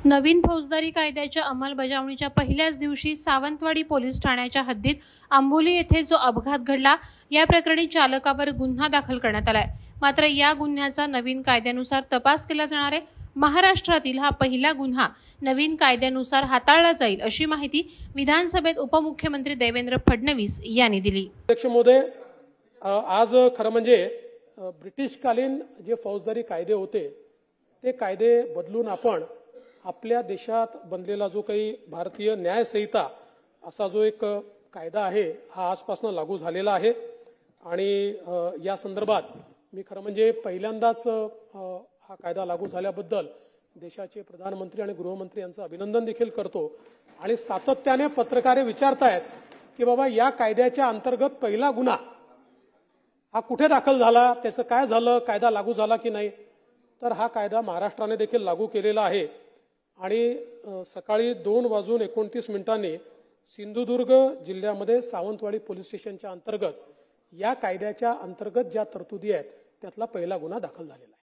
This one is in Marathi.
नवीन फौजदारी कायद्याच्या अंमलबजावणीच्या पहिल्याच दिवशी सावंतवाडी पोलीस ठाण्याच्या हद्दीत आंबोली येथे जो अपघात घडला या प्रकरणी चालकावर गुन्हा दाखल करण्यात आलाय। मात्र या गुन्ह्याचा नवीन कायद्यानुसार तपास केला जाणार आहे। महाराष्ट्रातील हा पहिला गुन्हा नवीन कायद्यानुसार हाताळला जाईल अशी माहिती विधानसभेत उपमुख्यमंत्री देवेंद्र फडणवीस यांनी दिली। अध्यक्ष महोदय, आज खरं म्हणजे ब्रिटिशकालीन जे फौजदारी कायदे होते ते कायदे बदलून आपण आपल्या देशात बनलेला जो काही भारतीय न्याय संहिता असा जो एक कायदा आहे हा आजपासून लागू झालेला आहे। आणि या संदर्भात मी खरं म्हणजे पहिल्यांदाच हा कायदा लागू झाल्याबद्दल देशाचे प्रधानमंत्री आणि गृहमंत्री यांचं अभिनंदन देखील करतो। आणि सातत्याने पत्रकारे विचारतायत की बाबा या कायद्याच्या अंतर्गत पहिला गुन्हा हा कुठे दाखल झाला, त्याचं काय झालं, कायदा लागू झाला की नाही। तर हा कायदा महाराष्ट्राने देखील लागू केलेला आहे। आणि सकाळी 2:29 सिंधुदुर्ग जिल्ह्यामध्ये सावंतवाडी पोलीस स्टेशनच्या अंतर्गत या कायद्याच्या अंतर्गत ज्या तरतुदी आहेत त्यातला पहिला गुन्हा दाखल झालेला आहे।